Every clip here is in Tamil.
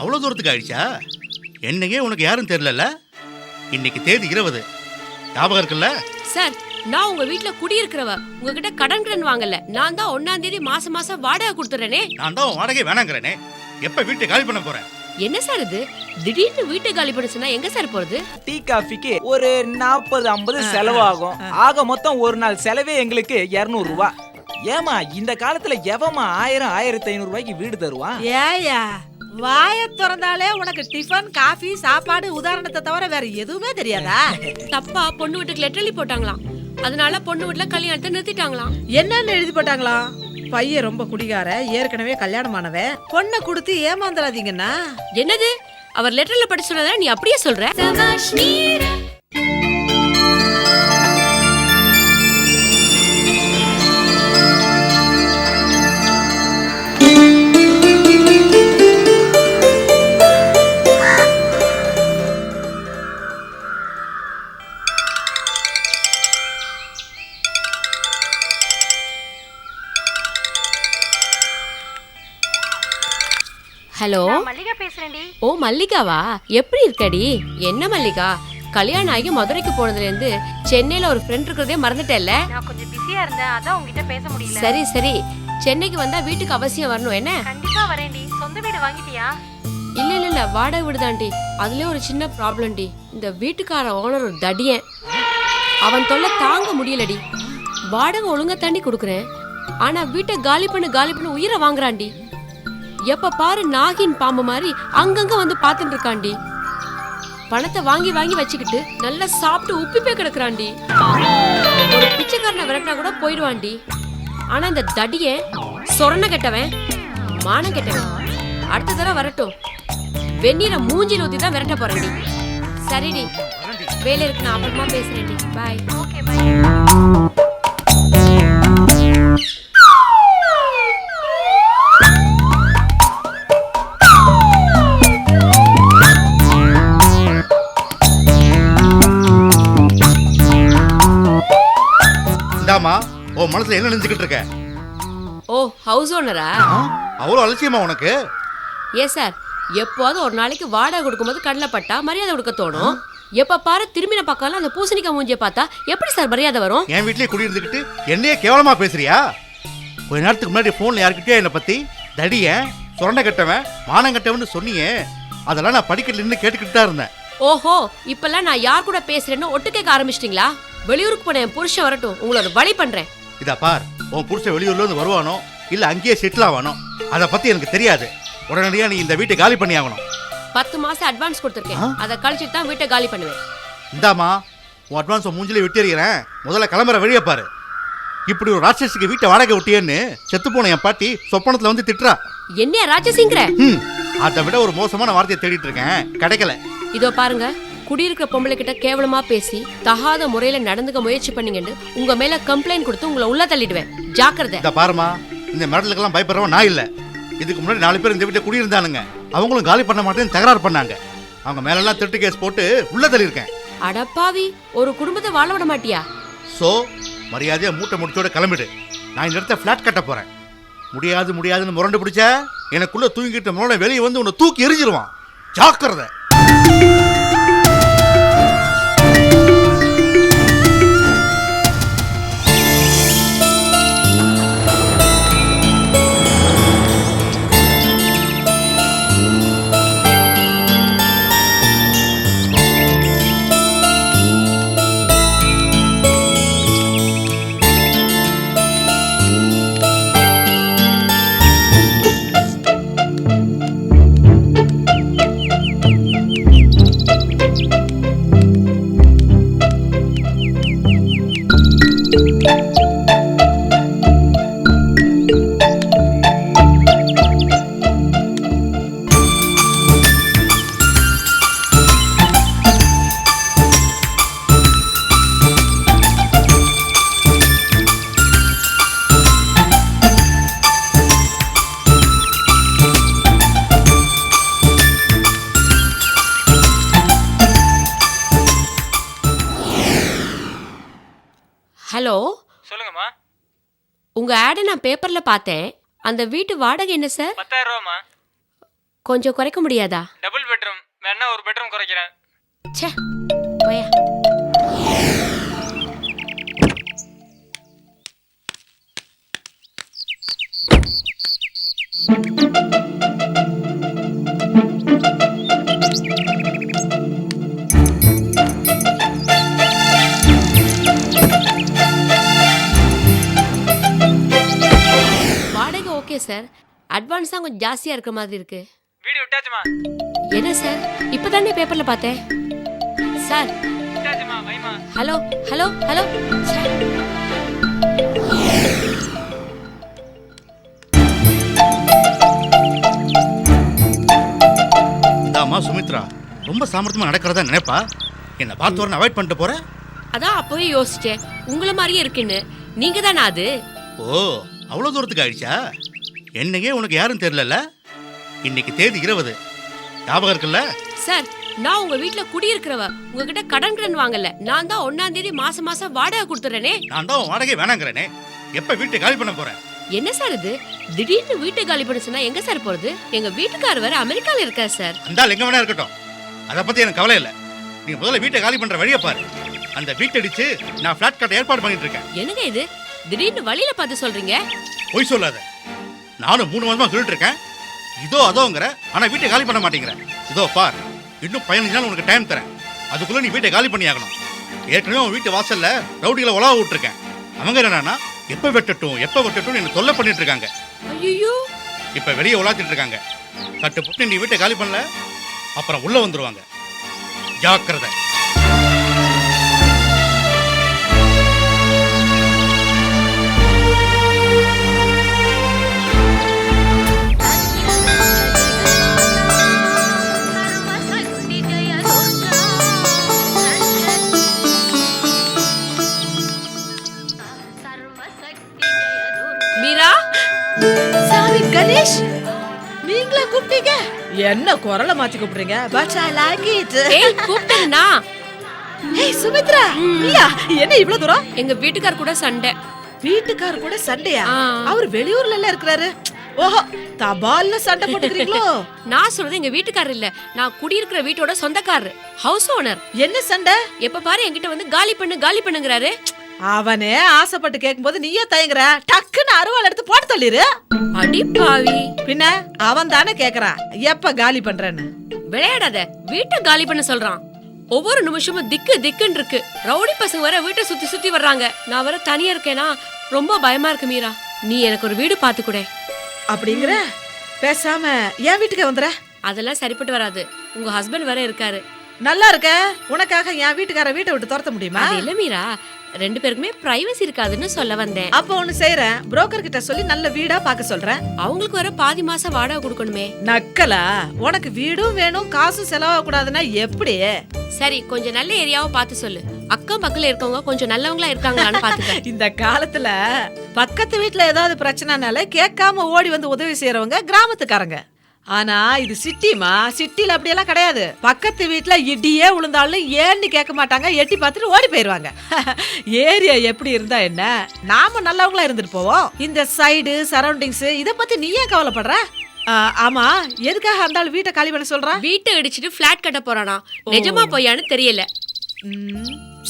அவ்வளோ தூரத்துக்கு ஆயிடுச்சா? என்னையே உனக்கு யாரும் தெரியல. இன்னைக்கு தேதி 20, ஞாபகம் இருக்குல்ல? சார், நான் உங்க வீட்ல குடியிருக்கிறவ. உங்ககிட்ட கடன் வாங்கல. நான் தான் 1ஆம் தேதி மாசம் வாடகை கொடுத்துறேனே. நான் தான் வாடகை வேணாங்கிறேனே. எப்ப வீட்டை காலி பண்ண போறேன்? என்ன சார் இது? திடீர்னு வீட்டை காலி பண்ண சொன்னா எங்க சார் போறது? டீ காஃபிக்கு ஒரு 40-50 செலவாகும். ஆக மொத்தம் ஒரு நாள் செலவே எங்களுக்கு 200 ரூபாய். ஏமா இந்த காலத்துல எவமா 1000-1500 ரூபாய்க்கு வீடு தருவான்? ஏயா வாய திறந்தாலே உனக்கு டிஃபன் காஃபி சாப்பாடு உதாரணத்தை தவிர வேற எதுவுமே தெரியாதா? தப்பா பொண்ணு வீட்டுக்கு லெட்டர் எழுதி போட்டாங்களாம். அதனால பொண்ணு வீட்டுல கல்யாணத்தை நிறுத்திட்டாங்களாம். என்னன்னு எழுதி போட்டாங்களா? பையன் ரொம்ப குடிகார, ஏற்கனவே கல்யாணமானவன், பொண்ணை கொடுத்து ஏமாந்துடாதீங்கன்னா. என்னது? அவர் லெட்டர்ல படிச்சு சொன்னதை நீ அப்படியே சொல்ற? ஹலோ, மல்லிகா பேசுறேன்டி. ஓ மல்லிகாவா? எப்படி இருக்கடி? என்ன மல்லிகா, கல்யாணம் ஆகி மதுரைக்கு போனதுல இருந்து சென்னையில ஒரு ஃப்ரெண்ட் இருக்கிறதே மறந்துட்டேல்ல? நான் கொஞ்சம் பிஸியா இருந்தேன், அதான் உங்ககிட்ட பேச முடியல. சரி சரி, சென்னைக்கு வந்தா வீட்டுக்கு அவசியம் வரணும். என்ன? கண்டிப்பா வரேன்டி. சொந்த வீடு வாங்கிட்டியா? இல்ல வாடகை வீடுதான்டி. அதுலயே ஒரு சின்ன ப்ராப்ளம் டி. இந்த வீட்டுக்கார ஓனர் ஒரு தடியன். அவன் தொல்லை தாங்க முடியலடி. வாடகை ஒழுங்கா தாண்டி கொடுக்குறேன், ஆனா வீட்டை காலி பண்ணு உயிரை வாங்குறான்டி. எப்ப பாரு நாகின் பாம்பு மாதிரி அங்கங்க வந்து பாத்துட்டு இருக்காண்டி. பணத்தை வாங்கி வச்சுக்கிட்டு நல்லா சாப்பிட்டு உப்பி போய் கிடக்குறாண்டி. ஒரு பிச்சைக்காரனை விரட்டினா கூட போயிடுவாண்டி. ஆனா இந்த தடிய சொரண கெட்டவன், மானம் கெட்டவன். அடுத்த தடவை வரட்டும், வெந்நீரை மூஞ்சில ஊத்தி தான் விரட்ட போறேன்டி. சரிடி, வேலை இருக்கு, நான் அப்புறமா பேசுறேன்டி. பாய். Okay bye. உன் மனசுல என்ன நினைச்சுக்கிட்டு இருக்க? ஓ, ஹவுஸ் ஓனரா? அவ்வளவு அலட்சியமா உனக்கு? ஏ சார், எப்போது ஒரு நாளைக்கு வாடகை கொடுக்கும்போது கடலை பட்டா மரியாதை கொடுக்க தோணும். எப்ப பாரு திரும்பின பக்கம் அந்த பூசணிக்காய் மூஞ்சிய பார்த்தா எப்படி சார் மரியாதை வரும்? என் வீட்லயே குடியிருந்துக்கிட்டு என்னையே கேவலமா பேசுறியா? கொஞ்ச நேரத்துக்கு முன்னாடி போன்ல யாருக்கிட்டே என்னை பத்தி தடிய சுரண்ட கட்டவன் மானம் கட்டவன் சொன்னியே, அதெல்லாம் நான் படிக்கல நின்று கேட்டுக்கிட்டு தான் இருந்தேன். ஓஹோ, இப்பெல்லாம் நான் யார் கூட பேசுறேன்னு ஒட்டு கேட்க ஆரம்பிச்சிட்டீங்களா? வெளியூருக்கு போன என் புருஷன் வரட்டும், உங்களோட வழி பண்றேன். இதா பார், உன் புருஷன் வெளியூர்ல இருந்து வருவானோ இல்ல அங்கேயே செட்டில் ஆவானோ அதை பத்தி எனக்கு தெரியாது. உடனடியா நீ இந்த வீட்டை காலி பண்ணி ஆகணும். 10 மாசம் அட்வான்ஸ் கொடுத்துருக்கேன், அதை கழிச்சிட்டு தான் வீட்டை காலி பண்ணுவேன். இந்தாமா உன் அட்வான்ஸ் மூஞ்சில விட்டுறேன், முதல்ல கிளம்புற வழியை பாரு. இப்படி ஒரு ராட்சஸுக்கு வீட்டை வாடகை விட்டியேன்னு செத்து போன என் பாட்டி சொப்பனத்துல வந்து திட்டுறா. என்ன ராட்சசிங்கிற? அதை விட ஒரு மோசமான வார்த்தையை தேடிட்டு இருக்கேன், கிடைக்கல. இதோ பாருங்க, குடியிருக்கிற பொம்பளை கிட்ட கேவலமா பேசி தகாத முறையில நடந்துக்க முயற்சி பண்ணீங்கன்னு உங்க மேல கம்ப்ளைண்ட் கொடுத்து உங்களை உள்ள தள்ளிடுவேன். ஜாக்கிரதை. இத பாருமா, இந்த மிரட்டலுக்கெல்லாம் பயப்படுறவன் நான் இல்ல. இதுக்கு முன்னாடி 4 பேர் இந்த வீட்டை குடியிருந்தானுங்க, அவங்களும் காலி பண்ண மாட்டேன்னு தகராறு பண்ணாங்க. அவங்க மேலெல்லாம் திருட்டு கேஸ் போட்டு உள்ள தள்ளியிருக்கேன். அடப்பாவி, ஒரு குடும்பத்தை வாழ விட மாட்டியா? சோ மரியாதையா மூட்டை முடிச்சோட கிளம்பிடு. நான் இந்த இடத்த பிளாட் கட்ட போறேன். முடியாதுன்னு முரண்டு பிடிச்ச எனக்குள்ள தூங்கிட்ட முரணை வெளியே வந்து உன்னை தூக்கி எரிஞ்சிருவான். ஜாக்கிரதை. ஹலோ, சொல்லுங்கம்மா. உங்க ஆடை நான் பேப்பர்ல பார்த்தேன். அந்த வீட்டு வாடகை என்ன சார்? 10,000 ரூபாய்மா. கொஞ்சம் குறைக்க முடியாதா? டபுள் பெட்ரூம் வேணா ஒரு பெட்ரூம் குறைக்கிறேன். ச்சே போயா. வாடகை ஓகே சார், அட்வான்ஸ் தான் கொஞ்சம் ஜாஸ்தியா இருக்க மாதிரி இருக்கு. வீடு விட்டாச்சுமா? என்ன சார், இப்பதானே பேப்பர்ல பார்த்தேன். சார் விட்டாச்சுமா, வைமா. Hello hello hello. ச்சே. இதாம்மா சுமித்ரா ரொம்ப சாமர்த்தியமா நடக்கிறதா நினைப்பா. என்ன பார்த்து வரணும் அவாய்ட் பண்ணிட்டு போற. அதான் அப்பவே யோசிச்சேன், உங்களை மாதிரியே இருக்குன்னு. நீங்க தானே அது? ஓ அவ்வளோ தூரத்துக்கு ஆயிடுச்சா? என்னையே உனக்கு யாரும் தெரியல. இன்னைக்கு தேதி 20 ஞாபகம் இருக்குல்ல? சார் நான் உங்க வீட்ல குடியிருக்கிறவ, உங்ககிட்ட கடன் வாங்கல. நான் தான் 1ஆம் தேதி மாசம் மாசம் வாடகை கொடுத்துறேனே. நான் தான் வாடகை வேணாங்கிறேனே. எப்ப வீட்டை காலி பண்ண போறேன்? என்ன சார் இது, திடீர்னு வீட்டை காலி பண்ண சொன்னா எங்க சார் போறது? எங்க வீட்டுக்காரர் வேற அமெரிக்கால இருக்காரு சார். அந்த எங்க வேணா இருக்கட்டும், அதை பத்தி எனக்கு கவலை இல்லை. நீ முதல்ல வீட்டை காலி பண்ற வழியை பாரு. அந்த வீட்டை அடிச்சு நான் பிளாட் கட்ட ஏற்பாடு பண்ணிட்டு இருக்கேன். என்னங்க இது, திடீர்னு வழியில பார்த்து சொல்றீங்க? பொய் சொல்லாத. நானும் 3 மாசமா சொல்லிட்டு இருக்கேன், இதோ அதோங்கிற. ஆனா வீட்டை காலி பண்ண மாட்டேங்கிற. இதோ பார், இன்னும் 15 நாள் உனக்கு டைம் தரேன். அதுக்குள்ள நீ வீட்டை காலி பண்ணி ஆகணும். ஏற்கனவே உன் வீட்டு வாசல்ல ரவுடிகளை உலக விட்டுருக்கேன். அவங்க என்னன்னா எப்ப வெட்டட்டும் என்ன தொல்லை பண்ணிட்டு இருக்காங்க. ஐயோ, இப்ப வெளியே உலாத்திட்டு இருக்காங்க. கட்டு புட்டு நீ வீட்டை காலி பண்ணல, அப்புறம் உள்ள வந்துருவாங்க. ஜாக்கிரதை. மீரா. சாரி கணேஷ், நீங்களே கூப்பிட்டீங்க? என்ன குரலை மாத்தி கூப்பிடுறீங்க? But I like it. ஏய் கூப்பிட்டேனா? ஏய் சுமித்ரா, நீயா? என்ன இவ்வளவு தூரம்? எங்க வீட்டுக்கார் கூட சண்டை. வீட்டுக்கார் கூட சண்டையா? ஆ. அவர் வெளியூர்ல எல்லாம் இருக்கிறாரு. ஓஹோ, தபால்ல சண்டை போட்டுக்கிறீங்களோ? நான் சொல்றது எங்க வீட்டுக்காரர் இல்ல, நான் குடியிருக்கிற வீட்டோட சொந்தக்காரர், ஹவுஸ் ஓனர். என்ன சண்டை? எப்ப பாரு என்கிட்ட வந்து காலி பண்ணுங்கிறாரு. அவனே ஆசைப்பட்டு கேட்கும்போது நீயே தயங்குற. டக்குன்னு அருவாள் எடுத்து போட்டு தள்ளிரு. அடி பாவி. பின்ன அவன் தானே கேக்குறான் எப்ப காலி பண்றேன்னு. விளையாடாத, வீட்டை காலி பண்ண சொல்றான். ஒவ்வொரு நிமிஷமும் திக்குன்னு இருக்கு. ரவுடி பசங்க வர வீட்டை சுத்தி வர்றாங்க. நான் வர தனியா இருக்கேனா, ரொம்ப பயமா இருக்கு மீரா. நீ எனக்கு ஒரு வீடு பாத்து கூட. அப்படிங்கிற பேசாம என் வீட்டுக்கு வந்துற. அதெல்லாம் சரிப்பட்டு வராது, உங்க ஹஸ்பண்ட் வேற இருக்காரு. நல்லா இருக்க, உனக்காக என் வீட்டுக்கார வீட்டை விட்டு துரத்த முடியுமா? அது இல்ல மீரா, 2 பேருக்குமே பிரைவசி இருக்காதுன்னு சொல்ல வந்தேன். அப்ப ஒண்ணு செய்யறேன், புரோக்கர் கிட்ட சொல்லி நல்ல வீடா பாக்க சொல்றேன். அவங்களுக்கு வர பாதி மாசம் வாடகை கொடுக்கணுமே. நக்கலா? உனக்கு வீடும் வேணும், காசும் செலவாக கூடாதுன்னா எப்படி? சரி, கொஞ்சம் நல்ல ஏரியாவை பார்த்து சொல்லு. அக்கம் பக்கத்துல இருக்கவங்க கொஞ்சம் நல்லவங்களா இருக்காங்களான்னு பாத்துக்க. இந்த காலத்துல பக்கத்து வீட்டுல ஏதாவது பிரச்சனைனால கேட்காம ஓடி வந்து உதவி செய்யறவங்க கிராமத்துக்காரங்க. ஆனா இது சிட்டிமா, சிட்டில அப்படியெல்லாம் கிடையாது. பக்கத்து வீட்டுல இடியே விழுந்தாலும் ஏன்னு கேட்க மாட்டாங்க, எட்டி பார்த்துட்டு ஓடி போயிருவாங்க. ஏரியா எப்படி இருந்தா என்ன, நாம நல்லவங்களா இருந்துட்டு போவோம். இந்த சைடு சரௌண்டிங்ஸ் இத பத்தி நீ ஏன் கவலைப்படுற? ஆமா, எதுக்காக அந்த ஆள் வீட்டை காலி பண்ண சொல்றான்? வீட்டை இடிச்சிட்டு பிளாட் கட்ட போறானா? நிஜமா பொய்யான்னு தெரியல.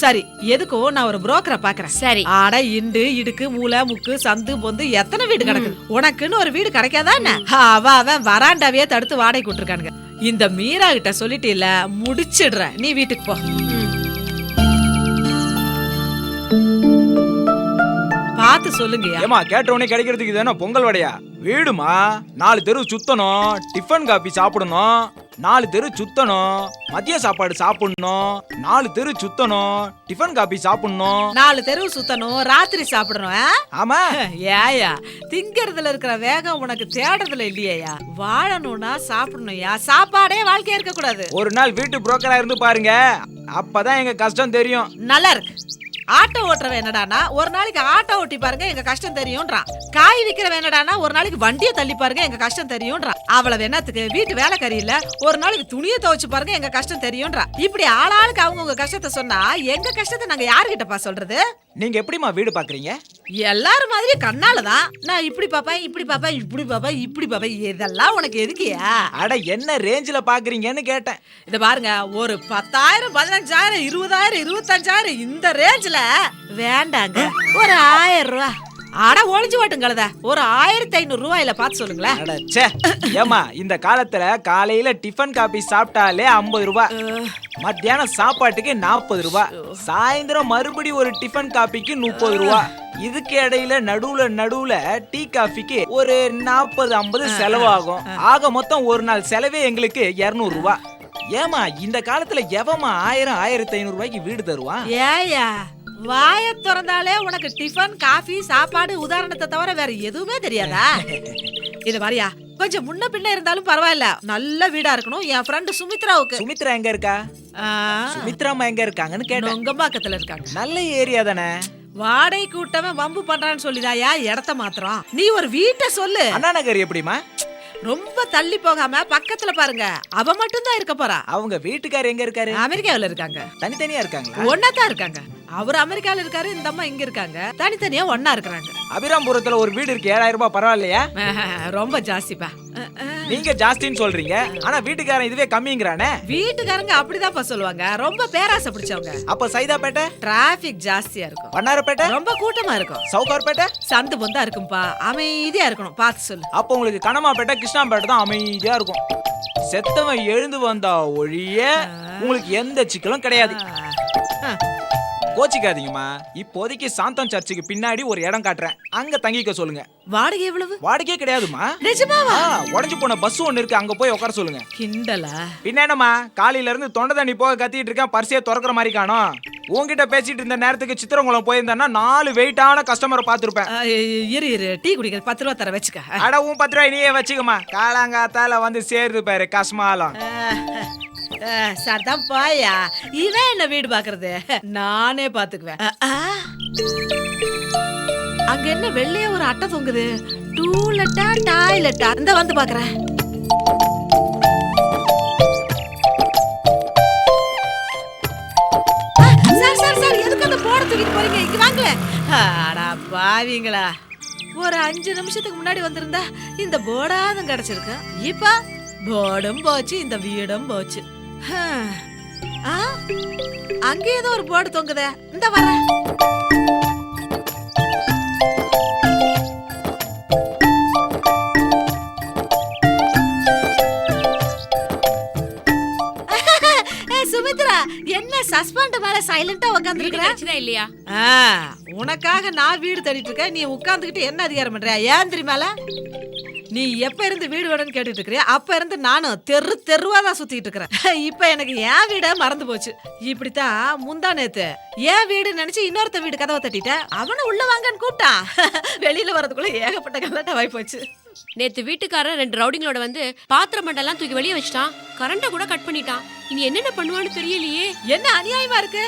சரி, எதுக்கும் நான் ஒரு புரோக்கரை பாக்குறேன். சரி. ஆட இண்டு இடுக்கு மூளை முக்கு சந்து பொந்து எத்தனை வீடு கிடக்குது. உனக்குன்னு ஒரு வீடு கிடைக்காதா என்ன? அவன் வராண்டாவே தடுத்து வாடகை கூட்டிருக்கானுங்க. இந்த மீரா கிட்ட சொல்லிட்டு இல்ல, முடிச்சிடுறேன். நீ வீட்டுக்கு போ. பார்த்து சொல்லுங்க. ஏமா கேட்டவனே கிடைக்கிறதுக்கு தானே பொங்கல் வடையா? வீடுமா 4 தெரு சுத்தணும், டிஃபன் காபி சாப்பிடணும், 4 தெரு சுத்தணும், மதிய சாப்பாடு சாப்பிடணும், 4 தெரு சுத்தணும், டிஃபன் காபி சாப்பிடணும், 4 தெரு சுத்தணும், ராத்திரி சாப்பிடணும். ஆமா. ஏயா திங்கறதுல இருக்கிற வேகம் உனக்கு தேடுறதுல இல்லையா? வாழணும்னா சாப்பிடணும்யா. சாப்பாடே வாழ்க்கையா இருக்க கூடாது. ஒரு நாள் வீட்டு புரோக்கரா இருந்து பாருங்க, அப்பதான் எங்க கஷ்டம் தெரியும். நல்லா இருக்கு. ஆட்டோ ஓட்டுறவன் என்னடானா ஒரு நாளைக்கு ஆட்டோ ஓட்டி பாருங்க எங்க கஷ்டம் தெரியும்ன்றான். காய் விக்கிறவன் என்னடானா ஒரு நாளைக்கு வண்டியை தள்ளி பாருங்க எங்க கஷ்டம் தெரியும்ன்றான். அவ்வளவு என்னத்துக்கு வீட்டு வேலைக்காரி இல்ல, ஒரு நாளைக்கு துணியை துவைச்சு பாருங்க எங்க கஷ்டம் தெரியும்ன்றான். இப்படி ஆளாளுக்கு அவங்க உங்க கஷ்டத்தை சொன்னா எங்க கஷ்டத்தை நாங்க யாருகிட்டப்பா சொல்றது? நீங்க எப்படிமா வீடு பாக்குறீங்க? எல்லாரும் மாதிரி கண்ணாலதான் நான் இப்படி பாப்பேன் இப்படி பாப்பேன் இப்படி பாப்பேன் இப்படி பாப்பேன். இதெல்லாம் உனக்கு எதுக்கியா? அட என்ன ரேஞ்சில பாக்குறீங்கன்னு கேட்டேன். இத பாருங்க, ஒரு 10,000 15,000 20,000 25,000 இந்த ரேஞ்சில வேண்டாங்க. ஒரு 1000 ரூபாய். அட ஒளிஞ்சு வாட்டுங்களத, ஒரு 1500 ரூபாயில பார்த்து சொல்லுங்களேன். அட ச்சே. ஏமா இந்த காலத்துல காலையில டிஃபன் காபி சாப்பிட்டாலே 50 ரூபாய், மத்தியானம் சாப்பாட்டுக்கு 40 ரூபாய், சாயந்தரம் மறுபடி ஒரு டிஃபன் காபிக்கு 30 ரூபாய். இதுக்கு இடையில நடுவுல டீ காஃபிக்கு ஒரு 40-50 செலவாகும். ஆக மொத்தம் ஒரு நாள் செலவே எங்களுக்கு 200 ரூபாய். ஏமா இந்த காலத்துல எவமா 1000-1500 ரூபாய்க்கு வீடு தருவான்? ஏயா வாய திறந்தாலே உனக்கு டிஃபன் காஃபி சாப்பாடு உதாரணத்தை தவிர வேற எதுவுமே தெரியாதா? இது மாதிரியா கொஞ்சம் முன்ன பின்ன இருந்தாலும் பரவாயில்ல, நல்ல வீடா இருக்கணும். என் ஃப்ரெண்டு சுமித்ராவுக்கு. சுமித்ரா எங்க இருக்கா? சுமித்ராமா எங்க இருக்காங்கன்னு கேட்டேன். நொங்கம்பாக்கத்துல இருக்காங்க. நல்ல ஏரியா தானே. வாடகை கூட்டவன் வம்பு பண்றான்னு சொல்லிதாயா இடத்த மாத்திரம். நீ ஒரு வீட்டை சொல்லு. அண்ணா நகர் எப்படிமா? ரொம்ப தள்ளி போகாம பக்கத்துல பாருங்க. அவ மட்டும் தான் இருக்க போறா. அவங்க வீட்டுக்காரர் எங்க இருக்காரு? அமெரிக்காவுல இருக்காங்க. தனித்தனியா இருக்காங்களா? ஒன்னாதான் இருக்காங்க. அவர் அமெரிக்கால இருக்காரு, இந்த அம்மா இங்க இருக்காங்க. தனித்தனியா ஒன்னா இருக்காங்க. அபிராம்புரத்துல ஒரு வீடு இருக்கு, 7000 ரூபாய். பரவாயில்லையா? ரொம்ப ஜாஸ்திப்பா. நீங்க ஜாஸ்தின்னு சொல்றீங்க, ஆனா வீட்டுக்காரன் இதுவே கம்மிங்கறானே. வீட்டுக்காரங்க அப்படிதான் சொல்லுவாங்க, ரொம்ப பேராசை பிடிச்சவங்க. அப்ப சைதாப்பேட்டை டிராபிக் ஜாஸ்தியா இருக்கும். வண்ணாரப்பேட்டை ரொம்ப கூட்டமா இருக்கும். சவுகார்பேட்டை சந்து பொந்தா இருக்கும்பா, அமைதியா இருக்கணும். பார்த்து சொல்லு. அப்ப உங்களுக்கு கனமாப்பேட்டை கிருஷ்ணாம்பேட்டை தான் அமைதியா இருக்கும். செத்தவன் எழுந்து வந்தா ஒழிய உங்களுக்கு எந்த சிக்கலும் கிடையாது. கோச்சிக்காதீங்கம்மா. இப்போதைக்கு சாந்தம் சர்ச்சுக்கு பின்னாடி ஒரு இடம் காட்டுறேன், அங்க தங்கிக்க சொல்லுங்க. வாடகை எவ்வளவு? வாடகையே கிடையாதுமா. நிஜமாவா? உடஞ்சு போன பஸ் ஒண்ணு இருக்கு, அங்க போய் உட்கார சொல்லுங்க. கிண்டலா? பின்ன என்னம்மா, காலையில இருந்து தொண்டை தண்ணி போக கத்திட்டு இருக்கேன், பர்சியை திறக்கிற மாதிரி காணோம். உங்ககிட்ட பேசிட்டு இருந்த நேரத்துக்கு சித்திரங்குளம் போயிருந்தேன்னா 4 வெயிட்டான கஸ்டமரை பார்த்துருப்பேன். இரு டீ குடிக்கிற 10 ரூபா தர வச்சுக்க. அடவும் 10 ரூபாய் நீயே வச்சுக்கமா. காலாங்காத்தால வந்து சேருது பாரு கஸ்மாலம். சர்தான் பாயா, இவன் என்ன வீடு பாக்குறது, நானே பாத்துக்குவேன். அங்க என்ன வெள்ளைய ஒரு அட்டை தொங்குது, டூலெட்டா டாய்லெட்டா? இந்த வந்து பாக்குறேன். சார் எதுக்கு அந்த போட தூக்கிட்டு போறீங்க? இங்க வாங்க. அடா பாவீங்களா, ஒரு 5 நிமிஷத்துக்கு முன்னாடி வந்திருந்தா இந்த போர்டாதும் கிடைச்சிருக்கு. இப்ப போர்டும் போச்சு, இந்த வீடும் போச்சு. அங்க ஏதோ ஒரு போர்டு தொங்குதே, இந்த வர. சுமித்ரா, என்ன சஸ்பெண்ட் மேல சைலண்டா உட்கார்ந்துருக்கற? இல்லையா? உனக்காக நான் வீடு தேடிட்டு இருக்கேன், நீ உட்கார்ந்துகிட்டு என்ன அதிகாரம் பண்றியா? ஏன் தெரியுமால, நீ எப்ப இருந்து வீடு வேணும்னு கேட்டுட்டு இருக்கிறியா, அப்ப இருந்து நானும் தெருவா தான் சுத்திட்டு இருக்கிறேன். இப்ப எனக்கு என் வீட மறந்து போச்சு. இப்படித்தான் முந்தா நேத்து என் வீடு நினைச்சு இன்னொருத்த வீடு கதவை தட்டிட்டேன். அவனை உள்ள வாங்கன்னு கூப்பிட்டான். வெளியில வரதுக்குள்ள ஏகப்பட்ட கல்லாட்ட வாய் போச்சு. நேத்து வீட்டுக்காரன் 2 ரவுடிங்களோட வந்து பாத்திரம் மண்டெல்லாம் தூக்கி வெளியே வச்சுட்டான், கரண்ட கூட கட் பண்ணிட்டான். இனி என்னென்ன பண்ணுவான்னு தெரியலையே. என்ன அநியாயமா இருக்கு.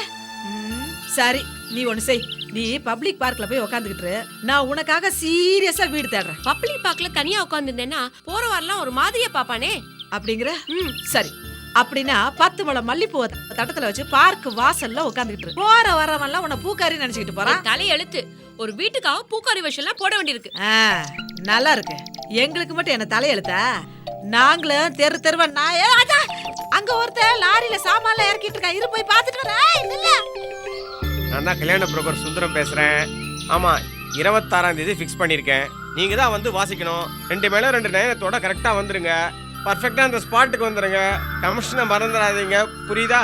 சரி, நீ ஒண்ணு செய், நீ பப்ளிக் பார்க்ல போய் உட்காந்துக்கிட்டு, நான் உனக்காக சீரியஸா வீடு தேடுறேன். பப்ளிக் பார்க்ல தனியா உட்காந்துருந்தேன்னா போற வரலாம் ஒரு மாதிரியா பாப்பானே அப்படிங்கிற. சரி, அப்படின்னா 10 முழம் மல்லிப்பூவை தட்டத்துல வச்சு பார்க் வாசல்ல உட்காந்துக்கிட்டு, போற வரவெல்லாம் உன்னை பூக்காரி நினைச்சுக்கிட்டு போறான். தலையெழுத்து. ஒரு வீட்டுக்காக பூக்காரி விஷயம் போட வேண்டியிருக்கு. நல்லா இருக்கு. எங்களுக்கு மட்டும் என்ன தலையெழுத்தா? நாங்களும் தெருவா அங்க ஒருத்தர் லாரியில சாமான்ல இறக்கிட்டு இருக்கா, இரு போய் பாத்துட்டு வரேன். நான் தான் கல்யாண புரோக்கர் சுந்தரம் பேசுறேன். ஆமா, 26ஆம் தேதி ஃபிக்ஸ் பண்ணியிருக்கேன். நீங்க தான் வந்து வாசிக்கணும். 2 மேல 2 நேரத்தோட கரெக்டா வந்துருங்க. பர்ஃபெக்டா அந்த ஸ்பாட்டுக்கு வந்துருங்க. கமிஷனை மறந்துடாதீங்க, புரியுதா?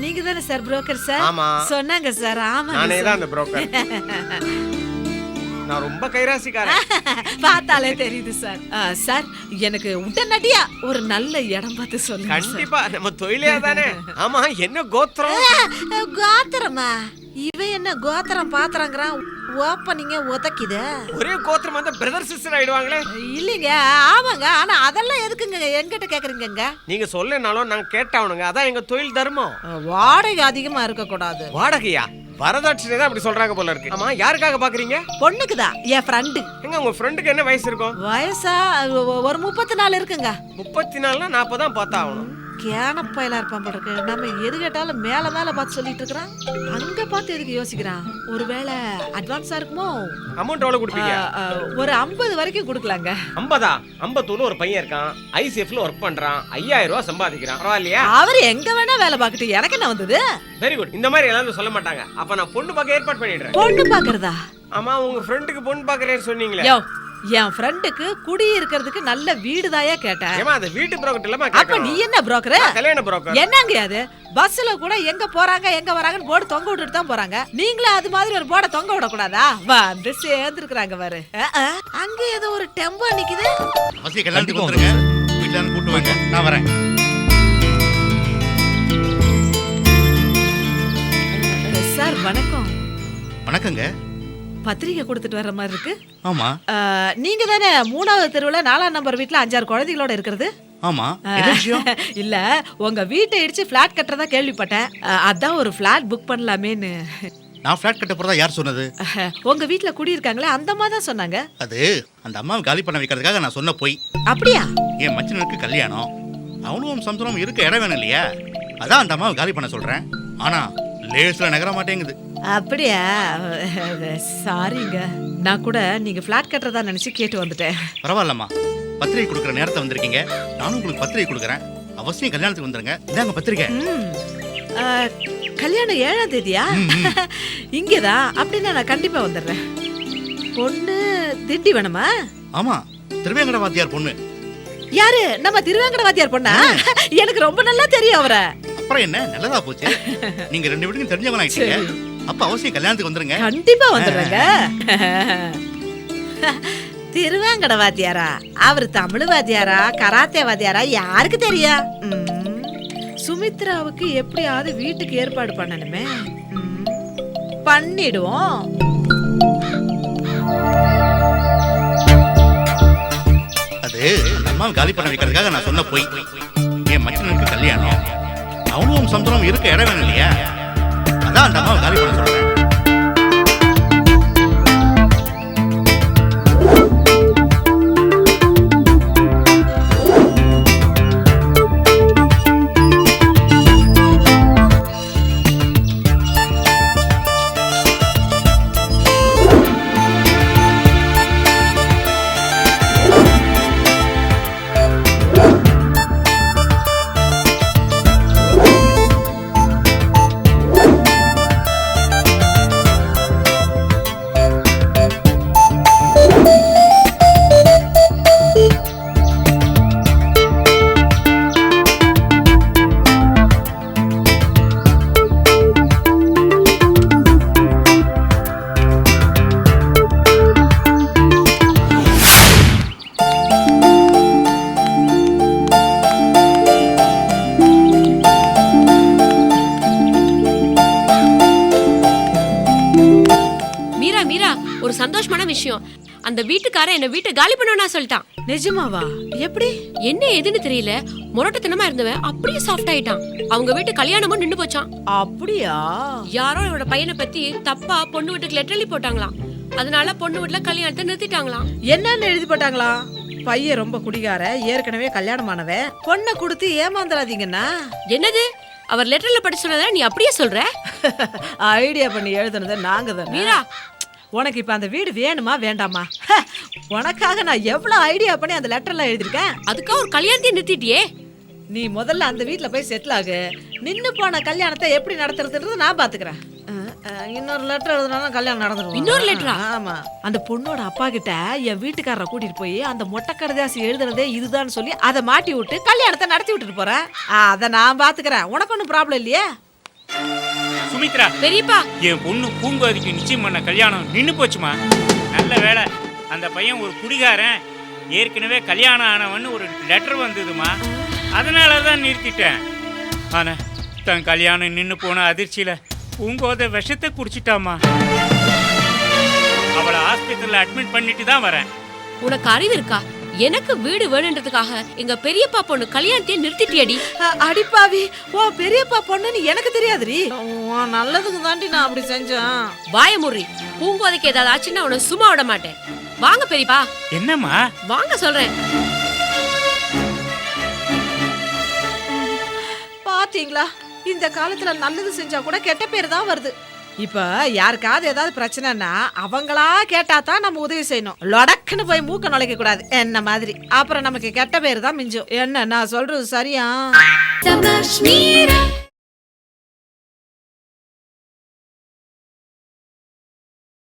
நீங்க தானே சார் புரோக்கர் சார்? ஆமா சொன்னாங்க சார். ஆமா, நானே தான் அந்த புரோக்கர். நான் ரொம்ப கைராசிக்காரன். பார்த்தாலே தெரியுது சார். சார், எனக்கு உடனடியா ஒரு நல்ல இடம் பார்த்து சொல்லுங்க. கண்டிப்பா, நம்ம தொழிலே தானே. ஆமா, என்ன கோத்திரம்? கோத்திரமா? இவன் என்ன கோத்திரம் பாத்திரங்கிறான்? ஓப்பனிங்க உதைக்குது. ஒரே கோத்திரம் வந்து பிரதர் சிஸ்டர் ஆயிடுவாங்களே. இல்லைங்க, ஆமாங்க. ஆனா அதெல்லாம் எதுக்குங்க என்கிட்ட கேக்குறீங்க? நீங்க சொல்லனாலும் நாங்க கேட்டாவணுங்க, அதான் எங்க தொழில் தர்மம். வாடகை அதிகமா இருக்க கூடாது. வாடகையா? வரதட்சணை தான் அப்படி சொல்றாங்க போல இருக்கு. ஆமா, யாருக்காக பாக்குறீங்க? பொண்ணுக்குதான், என் ஃப்ரெண்டு. எங்க உங்க ஃப்ரெண்டுக்கு என்ன வயசு இருக்கும்? வயசா ஒரு 34 இருக்குங்க. 34னா 40 தான் பார்த்தாகணும். கேனப்பயலா இருப்பான் போல இருக்கு. நம்ம எது கேட்டாலும் மேல மேல பார்த்து சொல்லிட்டு இருக்கிறான். அங்க பார்த்து எதுக்கு யோசிக்கிறான்? ஒருவேளை அட்வான்ஸா இருக்குமோ? அமௌண்ட் எவ்வளவு கொடுப்பீங்க? ஒரு 50 வரைக்கும் கொடுக்கலாங்க. 50? 50 ஒரு பையன் இருக்கான், ஐசிஎஃப்ல ஒர்க் பண்றான், 5000 ரூபாய் சம்பாதிக்கிறான். பரவாயில்லையா? அவர் எங்க வேணா வேலை பார்க்கட்டு, எனக்கு என்ன வந்தது? Very good. இந்த மாதிரி எல்லாரும் சொல்ல மாட்டாங்க. அப்ப நான் பொண்ணு பார்க்க ஏற்பாடு பண்ணிடுறேன். பொண்ணு பாக்குறதா? ஆமா, உங்க ஃப்ரெண்டுக்கு பொண்ணு பார்க்கறேன்னு சொன்னீங்களே. யோ, என் ஃப்ரெண்டுக்கு குடி இருக்கிறதுக்கு நல்ல வீடுதாயா கேட்டேன். ஏமா அது வீட்டு புரோக்கர் இல்லமா அப்ப கேக்குறேன். நீ என்ன புரோக்கர்? கல்யாண புரோக்கர். என்னங்க அது? பஸ்ல கூட எங்க போறாங்க எங்க வராங்கன்னு போர்டு தொங்க விட்டுட்டு தான் போறாங்க. நீங்களும் அது மாதிரி ஒரு போர்டை தொங்க விட கூடாதா? வந்து சேர்ந்துருக்காங்க பாரு. அங்க ஏதோ ஒரு டெம்போ நிக்குது. அவசியம் கல்யாணத்துக்கு வந்துருங்க. வீட்டுல இருந்து கூட்டு வாங்க, நான் வரேன். சார் வணக்கம். வணக்கங்க. பத்திரிக்கை கொடுத்துட்டு வர்ற மாதிரி இருக்கு. ஆமா நீங்க தானே 3வது தெருவுல 4ஆம் நம்பர் வீட்ல 5-6 குழந்தைகளோட இருக்கிறது? ஆமா. என்ன விஷயம்? இல்ல, உங்க வீட்டை இடிச்சு பிளாட் கட்டுறதா கேள்விப்பட்டேன். அதான் ஒரு பிளாட் புக் பண்ணலாமேன்னு. நான் ஃபிளாட் கட்ட போறதா யார் சொன்னது? உங்க வீட்ல குடி இருக்காங்களே அந்த அம்மா தான் சொன்னாங்க. அது அந்த அம்மாவை காலி பண்ண வைக்கிறதுக்காக நான் சொன்ன போய். அப்படியா? என் மச்சனுக்கு கல்யாணம், அவனும் சம்சரம் இருக்க இடம் வேணும் இல்லையா? அதான் அந்த அம்மாவை காலி பண்ண சொல்றேன். ஆனா லேஸ்ல நகர மாட்டேங்குது. அப்படியா? சாரிங்க, நான் கூட நீங்க பிளாட் கட்டுறதா நினைச்சு கேட்டு வந்துட்டேன். பரவாயில்லம்மா, பத்திரிகை கொடுக்குற நேரத்தை வந்திருக்கீங்க. நானும் உங்களுக்கு பத்திரிகை கொடுக்குறேன். அவசியம் கல்யாணத்துக்கு வந்துருங்க. இதாங்க பத்திரிகை. கல்யாணம் 7ஆம் தேதியா? இங்கதான். அப்படின்னா நான் கண்டிப்பா வந்துடுறேன். பொண்ணு திண்டிவனமா? ஆமா, திருவேங்கட வாத்தியார் பொண்ணு. யாரு? நம்ம திருவேங்கட வாத்தியார் பொண்ணா? எனக்கு ரொம்ப நல்லா தெரியும் அவரை. அப்புறம் என்ன, நல்லதா போச்சு. நீங்க 2 வீட்டுக்கும் தெரிஞ்சவங்க ஆயிட்டீங்க. அப்ப அவசியம் கல்யாணத்துக்கு வந்துருங்க. கண்டிப்பா வந்துடுறேங்க. திருவேங்கட வாத்தியாரா? அவர் தமிழ் வாத்தியாரா கராத்தே வாத்தியாரா யாருக்கு தெரியும்? சுமித்ராவுக்கு எப்படியாவது வீட்டுக்கு ஏற்பாடு பண்ணணுமே. பண்ணிடுவோம். அது அந்த அம்மாவை காலி பண்ண வைக்கிறதுக்காக நான் சொன்ன போய். என் மச்சனுக்கு கல்யாணம், அவனும் சம்சரம் இருக்க இடம் வேணும் இல்லையா? அதான் அந்த அம்மாவை காலி பண்ண சொல்றேன். ஒரு சந்தோஷமான விஷயம். அந்த வீட்டுக்காரன் என்ன வீட்டை காலி பண்ணணும்னா சொல்லிட்டான். நிஜமாவா? எப்படி? என்ன எதுன்னு தெரியல, முரட்டத்தனமா இருந்தவன் அப்படியே சாஃப்ட் ஆயிட்டான். அவங்க வீட்டு கல்யாணமும் நின்னு போச்சான். அப்படியா? யாரோ அவரோட பையனை பத்தி தப்பா பொண்ணு வீட்டுக்கு லெட்டர் எழுதி போட்டாங்களாம். அதனால பொண்ணு வீட்டுல கல்யாணத்தை நிறுத்திட்டாங்களாம். என்னன்னு எழுதி போட்டாங்களா? பையன் ரொம்ப குடிகார, ஏற்கனவே கல்யாணமானவன், பொண்ணை கொடுத்து ஏமாந்துடாதீங்கன்னா. என்னது? அவர் லெட்டர்ல படிச்சு சொன்னதை நீ அப்படியே சொல்ற? ஐடியா பண்ணி எழுதுனது நாங்க தான். மீரா, உனக்கு இப்ப அந்த வீடு வேணுமா வேண்டாமா? உனக்காக நான் எவ்வளவு ஐடியா பண்ணி அந்த லெட்டர்ல எழுதிருக்கேன். அதுக்காக ஒரு கல்யாணத்தையும் நிறுத்திட்டியே. நீ முதல்ல அந்த வீட்டுல போய் செட்டில் ஆகு. நின்னு போன கல்யாணத்தை எப்படி நடத்துறதுன்றது நான் பாத்துக்கிறேன். இன்னொரு லெட்டர் எழுதுனாலும் கல்யாணம் நடந்துடும். இன்னொரு லெட்டரா? ஆமா. அந்த பொண்ணோட அப்பா கிட்ட என் வீட்டுக்காரரை கூட்டிட்டு போய் அந்த மொட்டை கடைதாசி எழுதுனதே இதுதான் சொல்லி அதை மாட்டி விட்டு கல்யாணத்தை நடத்தி விட்டுட்டு போறேன். அதை நான் பாத்துக்கிறேன். உனக்கு ஒன்றும் ப்ராப்ளம் இல்லையே? சுமித்ரா, பெரியப்பா, என் பொண்ணு பூங்கோதிக்கு நிச்சயம் பண்ண கல்யாணம் நின்னு போச்சுமா. நல்ல வேலை, அந்த பையன் ஒரு குடிகாரன், ஏற்கனவே கல்யாணம் ஆனவன்னு ஒரு லெட்டர் வந்ததுமா. அதனால தான் நிறுத்திட்டேன். ஆனா தன் கல்யாணம் நின்னு போன அதிர்ச்சியில பூங்கோத விஷத்தை குடிச்சிட்டாமா. அவளை ஹாஸ்பிட்டல்ல அட்மிட் பண்ணிட்டு தான் வரேன். உனக்கு அறிவு இருக்கா? எனக்கு வீடு வேணுன்றதுக்காக எங்க பெரியப்பா பொண்ணு கல்யாணத்தை நிறுத்திட்டியடி. அடிப்பாவி, ஓ பெரியப்பா பொண்ணுன்னு எனக்கு தெரியாதுடி. நல்லதுக்கு தாண்டி நான் அப்படி செஞ்சேன். வாயமுறி, பூங்கோதைக்கு ஏதாவது ஆச்சுன்னா உன்னை சும்மா விட மாட்டேன். வாங்க பெரியப்பா. என்னம்மா? வாங்க சொல்றேன். பாத்தீங்களா, இந்த காலத்துல நல்லது செஞ்சா கூட கெட்ட பேர் தான் வருது. இப்ப யாருக்காவது ஏதாவது பிரச்சனைனா அவங்களா கேட்டா தான் நம்ம உதவி செய்யணும். லொடக்குன்னு போய் மூக்க நுழைக்க கூடாது என்ன மாதிரி. அப்புறம் நமக்கு கெட்ட பேர் தான் மிஞ்சும். என்ன நான் சொல்றது சரியா?